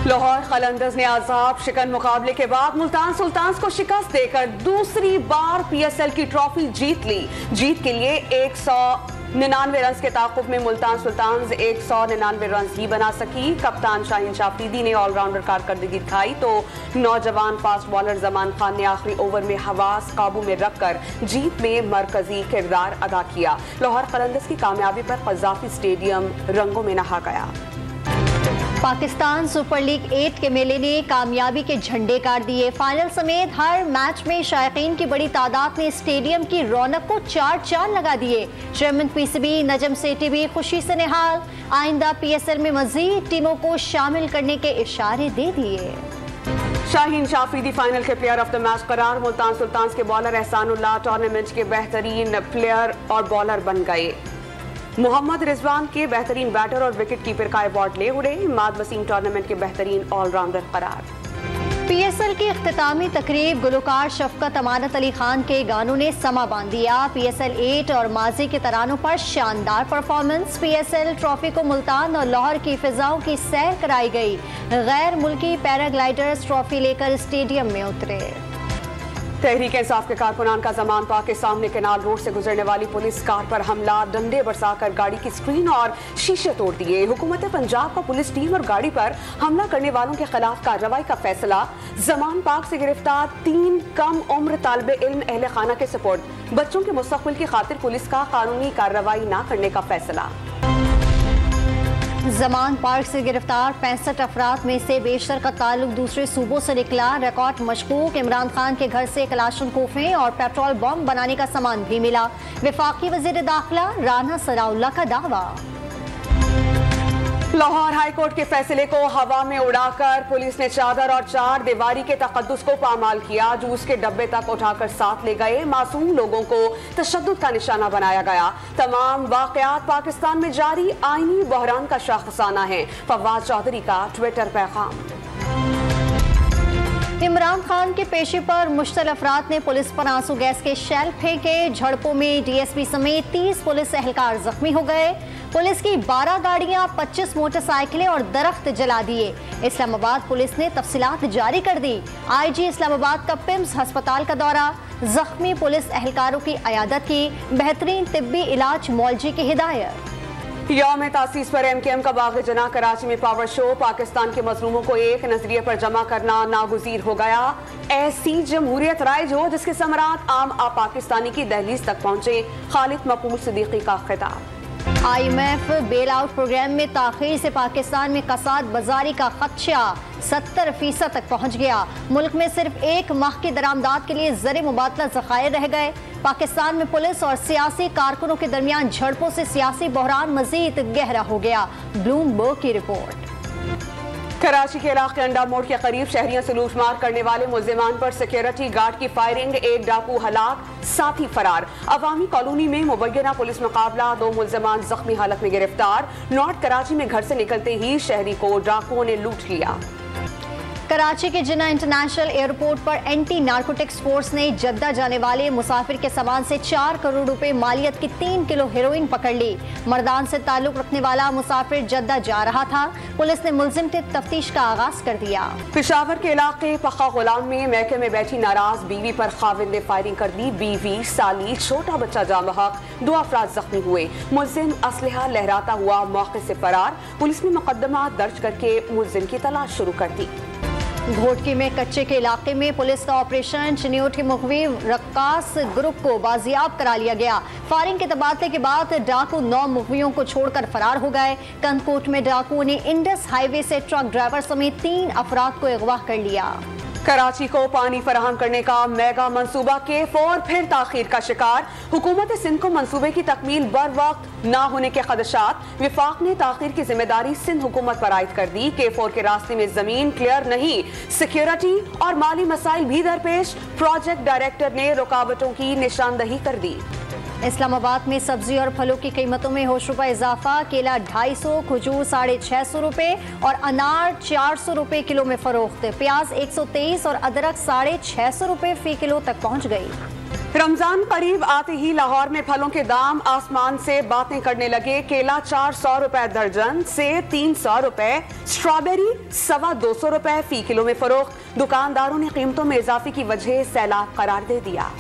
लाहौर कलंदर्स ने आजाब शिकन मुकाबले के बाद मुल्तान सुल्तान्स को शिकस्त देकर दूसरी बार पीएसएल की ट्रॉफी जीत ली। जीत के लिए 199 रन के ताकुब में मुल्तान सुल्तान्स 199 रन ही बना सकी। कप्तान शाहीन शाफरीदी ने ऑलराउंडर कारकर्दगी दिखाई तो नौजवान फास्ट बॉलर जमान खान ने आखिरी ओवर में हवास काबू में रखकर जीत में मरकजी किरदार अदा किया। लाहौर कलंदर्स की कामयाबी पर कज़ाफी स्टेडियम रंगों में नहा गया। पाकिस्तान सुपर लीग 8 के मेले ने कामयाबी के झंडे गाड़ दिए। फाइनल समेत हर मैच में शायकीन की बड़ी तादाद ने स्टेडियम की रौनक को चार चांद लगा दिए। चेयरमैन पीसीबी नजम सेठी भी खुशी से निहाल। आइंदा पीएसएल में मजीद टीमों को शामिल करने के इशारे दे दिए। शाहीन शाफरीदी फाइनल के प्लेयर ऑफ द मैच करार। मुल्तान सुल्तान्स के बॉलर एहसानुल्लाह टूर्नामेंट के बेहतरीन प्लेयर और बॉलर बन गए। मोहम्मद रिजवान के बेहतरीन बैटर और विकेट कीपर का अवार्ड ले उड़े। इमाद वसीम टूर्नामेंट के बेहतरीन ऑलराउंडर करार। पीएसएल की इख्तितामी तकरीब गुलकार शफकत अमानत अली खान के गानों ने समा बांध दिया। पीएसएल 8 और माजी के तरानों पर शानदार परफॉर्मेंस। पीएसएल ट्रॉफी को मुल्तान और लाहौर की फिजाओं की सैर कराई गई। गैर मुल्की पैराग्लाइडर्स ट्रॉफी लेकर स्टेडियम में उतरे। तहरीक इंसाफ के कारकुनान का जमान पाक के सामने केनाल रोड से गुजरने वाली पुलिस कार पर हमला, डंडे बरसाकर गाड़ी की स्क्रीन और शीशे तोड़ दिए। हुकूमत पंजाब का पुलिस टीम और गाड़ी पर हमला करने वालों के खिलाफ कार्रवाई का फैसला। जमान पाक से गिरफ्तार 3 कम उम्र तालिबे इल्म अहले खाना के सपोर्ट। बच्चों के मुस्तकबिल की खातिर पुलिस का कानूनी कार्रवाई न करने का फैसला। जमान पार्क से गिरफ्तार 65 अफराद में से बेशतर का ताल्लुक दूसरे सूबों से निकला। रिकॉर्ड मशकूक इमरान खान के घर से कलाशनकोफें और पेट्रोल बम बनाने का सामान भी मिला। वफाकी वजीर दाखिला राना सनाउल्लाह का दावा। लाहौर हाई कोर्ट के फैसले को हवा में उड़ाकर पुलिस ने चादर और चार दीवारी के तकद्दुस को पामाल किया। जूस के डब्बे तक उठाकर साथ ले गए। मासूम लोगों को तशद्दुद का निशाना बनाया गया। तमाम वाकयात पाकिस्तान में जारी आईनी बहरान का शाखसाना है। फवाद चौधरी का ट्विटर पैगाम। इमरान खान के पेशे पर मुश्तल अफराद ने पुलिस पर आंसू गैस के शेल फेंके। झड़पों में डीएसपी समेत 30 पुलिस एहलकार जख्मी हो गए। पुलिस की 12 गाड़ियां, 25 मोटरसाइकिलें और दरख्त जला दिए। इस्लामाबाद पुलिस ने तफसीलात जारी कर दी। आईजी इस्लामाबाद का पिम्स अस्पताल का दौरा। जख्मी पुलिस एहलकारों की अयादत की। बेहतरीन तिब्बी इलाज मौलजी की हिदायत। यौम तासीस पर एमकेएम का बाग़ जना कराची में पावर शो। पाकिस्तान के मजलूमों को एक नजरिए पर जमा करना नागुज़ीर हो गया। ऐसी जमहूरियत राइज हो जिसके समरात आम पाकिस्तानी की दहलीज तक पहुंचे। खालिद मकबूल सिद्दीकी का खिताब। IMF बेल आउट प्रोग्राम में ताखीर से पाकिस्तान में कसाद बाजारी का खदशा 70% तक पहुंच गया। मुल्क में सिर्फ 1 माह की दरामदात के लिए ज़र मुबादला ज़खायर रह गए। पाकिस्तान में पुलिस और सियासी कारकुनों के दरमियान झड़पों से सियासी बहरान मजीद गहरा हो गया। ब्लूमबर्ग की रिपोर्ट। कराची के इलाके अंडा मोड़ के करीब शहरियों से लूटमार करने वाले मुलजिमान पर सिक्योरिटी गार्ड की फायरिंग। 1 डाकू हलाक, साथी फरार। अवामी कॉलोनी में मुबैना पुलिस मुकाबला। 2 मुलजिमान जख्मी हालत में गिरफ्तार। नॉर्थ कराची में घर से निकलते ही शहरी को डाकुओं ने लूट लिया। कराची के जिन्ना इंटरनेशनल एयरपोर्ट पर एंटी नारकोटिक्स फोर्स ने जद्दा जाने वाले मुसाफिर के सामान से 4 करोड़ रुपए मालियत की 3 किलो हेरोइन पकड़ ली। मर्दान से ताल्लुक रखने वाला मुसाफिर जद्दा जा रहा था। पुलिस ने मुलजिम की तफ्तीश का आगाज कर दिया। पेशावर के इलाके पक्का गुलाम में मैके में बैठी नाराज बीवी पर खाविंद ने फायरिंग कर दी। बीवी, साली, छोटा बच्चा जाम बहक। 2 अफराद जख्मी हुए। मुलजिम असलहा लहराता हुआ मौके से फरार। पुलिस ने मुकदमा दर्ज करके मुलजिम की तलाश शुरू कर दी। घोटकी में कच्चे के इलाके में पुलिस का ऑपरेशन। चिन्योटी मुखवी रक्कास ग्रुप को बाजियाब करा लिया गया। फायरिंग के तबादले के बाद डाकू 9 मुखवियों को छोड़कर फरार हो गए। कंदकोट में डाकुओं ने इंडस हाईवे से ट्रक ड्राइवर समेत 3 अफराद को अगवा कर लिया। कराची को पानी फराहम करने का मेगा मंसूबा K4 फिर ताखीर का शिकार। हुकूमत सिंध को मंसूबे की तकमील बर वक्त न होने के खदशात। विफाक ने ताखीर की जिम्मेदारी सिंध हुकूमत पर आयद कर दी। K4 के रास्ते में जमीन क्लियर नहीं, सिक्योरिटी और माली मसाइल भी दरपेश। प्रोजेक्ट डायरेक्टर ने रुकावटों की निशानदही कर दी। इस्लामाबाद में सब्जी और फलों की कीमतों में होश रुपए इजाफा। केला 250, खजूर 650 रुपए और अनार 400 रुपए किलो में फरोख्त। प्याज 123 और अदरक 650 रुपए फी किलो तक पहुंच गई। रमजान करीब आते ही लाहौर में फलों के दाम आसमान से बातें करने लगे। केला 400 रुपए दर्जन, सेब 300 रुपए, स्ट्रॉबेरी 225 रुपए फी किलो में फरोख्त। दुकानदारों ने कीमतों में इजाफे की वजह सैलाब करार दे दिया।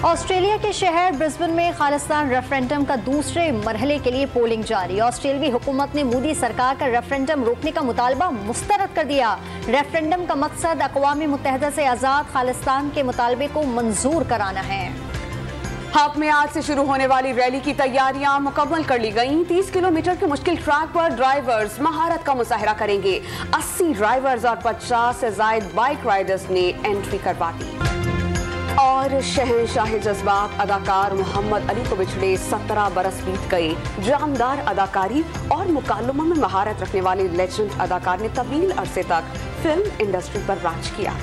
ऑस्ट्रेलिया के शहर ब्रिस्बेन में खालिस्तान रेफरेंडम का दूसरे मरहले के लिए पोलिंग जारी। ऑस्ट्रेलियाई हुकूमत ने मोदी सरकार का रेफरेंडम रोकने का मुतालबा मुस्तरद कर दिया। रेफरेंडम का मकसद अक़वाम मुत्तहिदा से आज़ाद खालिस्तान के मुतालबे को मंजूर कराना है। हब में आज से शुरू होने वाली रैली की तैयारियां मुकम्मल कर ली गईं। 30 किलोमीटर के मुश्किल ट्रैक पर ड्राइवर्स महारत का मुजाहिरा करेंगे। 80 ड्राइवर्स और 50 से ज्यादा बाइक राइडर्स ने एंट्री करवा दी। और शहंशाह जज्बात अदाकार मोहम्मद अली को बिछड़े 17 बरस बीत गए। जानदार अदाकारी और मुकालमों में महारत रखने वाले लेजेंड अदाकार ने तवील अरसे तक फिल्म इंडस्ट्री पर राज किया।